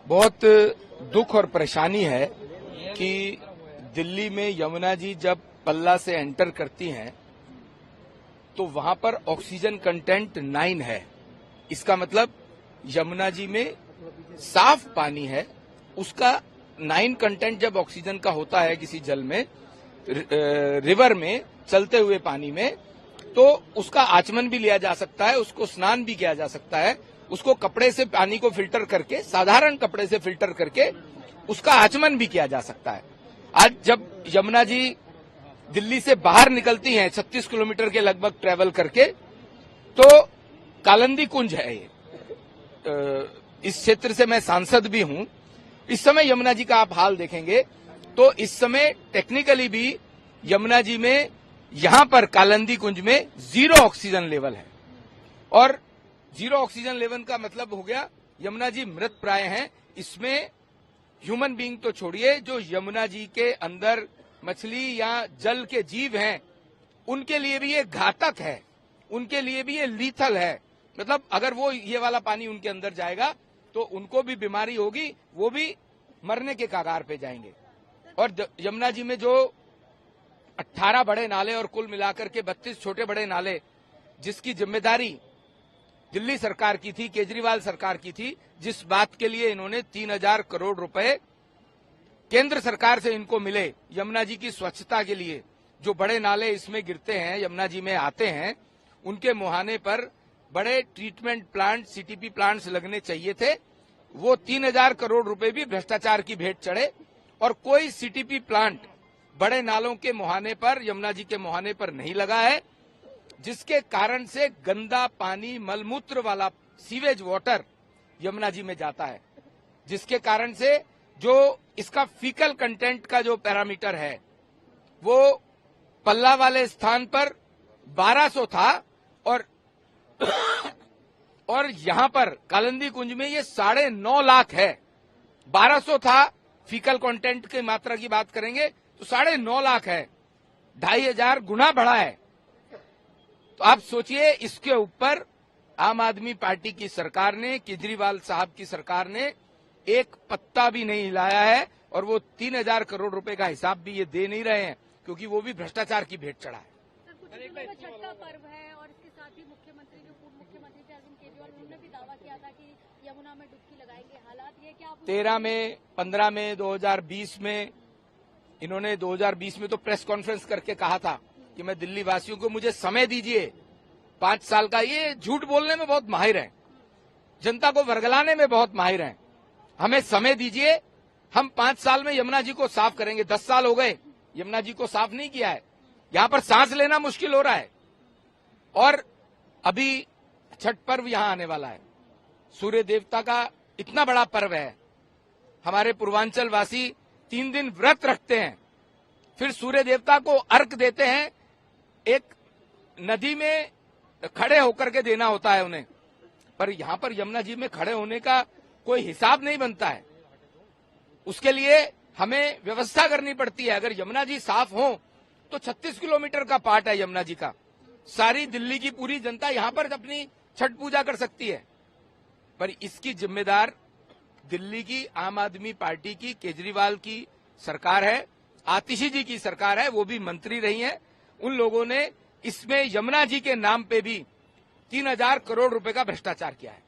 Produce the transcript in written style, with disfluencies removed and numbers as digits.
बहुत दुख और परेशानी है कि दिल्ली में यमुना जी जब पल्ला से एंटर करती हैं तो वहां पर ऑक्सीजन कंटेंट 9 है। इसका मतलब यमुना जी में साफ पानी है, उसका 9 कंटेंट जब ऑक्सीजन का होता है किसी जल में, रिवर में चलते हुए पानी में, तो उसका आचमन भी लिया जा सकता है, उसको स्नान भी किया जा सकता है, उसको कपड़े से पानी को फिल्टर करके, साधारण कपड़े से फिल्टर करके उसका आचमन भी किया जा सकता है। आज जब यमुना जी दिल्ली से बाहर निकलती हैं 36 किलोमीटर के लगभग ट्रेवल करके, तो कालंदी कुंज है ये। इस क्षेत्र से मैं सांसद भी हूं। इस समय यमुना जी का आप हाल देखेंगे तो इस समय टेक्निकली भी यमुना जी में यहां पर कालंदी कुंज में 0 ऑक्सीजन लेवल है। और 0 ऑक्सीजन लेवल का मतलब हो गया यमुना जी मृत प्राय हैं। इसमें ह्यूमन बीइंग तो छोड़िए, जो यमुना जी के अंदर मछली या जल के जीव हैं उनके लिए भी ये घातक है, उनके लिए भी ये लीथल है। मतलब अगर वो ये वाला पानी उनके अंदर जाएगा तो उनको भी बीमारी होगी, वो भी मरने के कगार पे जाएंगे। और यमुना जी में जो 18 बड़े नाले और कुल मिलाकर के 32 छोटे बड़े नाले, जिसकी जिम्मेदारी दिल्ली सरकार की थी, केजरीवाल सरकार की थी, जिस बात के लिए इन्होंने 3000 करोड़ रुपए केंद्र सरकार से इनको मिले यमुना जी की स्वच्छता के लिए, जो बड़े नाले इसमें गिरते हैं, यमुना जी में आते हैं, उनके मुहाने पर बड़े ट्रीटमेंट प्लांट, सीटीपी प्लांट्स लगने चाहिए थे। वो 3000 करोड़ रुपए भी भ्रष्टाचार की भेंट चढ़े और कोई सीटीपी प्लांट बड़े नालों के मुहाने पर, यमुना जी के मुहाने पर नहीं लगा है, जिसके कारण से गंदा पानी, मलमूत्र वाला सीवेज वाटर यमुना जी में जाता है, जिसके कारण से जो इसका फीकल कंटेंट का जो पैरामीटर है वो पल्ला वाले स्थान पर 1200 था और यहां पर कालंदी कुंज में ये 9.5 लाख है। 1200 था, फीकल कंटेंट की मात्रा की बात करेंगे तो 9.5 लाख है, 2500 गुना बढ़ा है। तो आप सोचिए, इसके ऊपर आम आदमी पार्टी की सरकार ने, केजरीवाल साहब की सरकार ने एक पत्ता भी नहीं हिलाया है और वो 3000 करोड़ रुपए का हिसाब भी ये दे नहीं रहे हैं, क्योंकि वो भी भ्रष्टाचार की भेंट चढ़ा है। छठा पर्व है और इसके साथ ही मुख्यमंत्री, जो पूर्व मुख्यमंत्री थे अरविंद केजरीवाल, उन्होंने भी दावा किया था कि यमुना में डुबकी लगाएंगे। हालात ये क्या 13 में, 15 में, 2020 में, इन्होंने 2020 में तो प्रेस कॉन्फ्रेंस करके कहा था कि मैं दिल्ली वासियों को मुझे समय दीजिए 5 साल का। ये झूठ बोलने में बहुत माहिर है, जनता को वर्गलाने में बहुत माहिर है। हमें समय दीजिए, हम 5 साल में यमुना जी को साफ करेंगे। 10 साल हो गए यमुना जी को साफ नहीं किया है, यहां पर सांस लेना मुश्किल हो रहा है। और अभी छठ पर्व यहां आने वाला है, सूर्य देवता का इतना बड़ा पर्व है। हमारे पूर्वांचल वासी 3 दिन व्रत रखते हैं, फिर सूर्य देवता को अर्घ देते हैं। एक नदी में खड़े होकर के देना होता है उन्हें, पर यहां पर यमुना जी में खड़े होने का कोई हिसाब नहीं बनता है। उसके लिए हमें व्यवस्था करनी पड़ती है। अगर यमुना जी साफ हो तो 36 किलोमीटर का पार्ट है यमुना जी का, सारी दिल्ली की पूरी जनता यहां पर अपनी छठ पूजा कर सकती है। पर इसकी जिम्मेदार दिल्ली की आम आदमी पार्टी की, केजरीवाल की सरकार है, आतिशी जी की सरकार है, वो भी मंत्री रही हैं। उन लोगों ने इसमें यमुना जी के नाम पे भी 3000 करोड़ रुपए का भ्रष्टाचार किया है।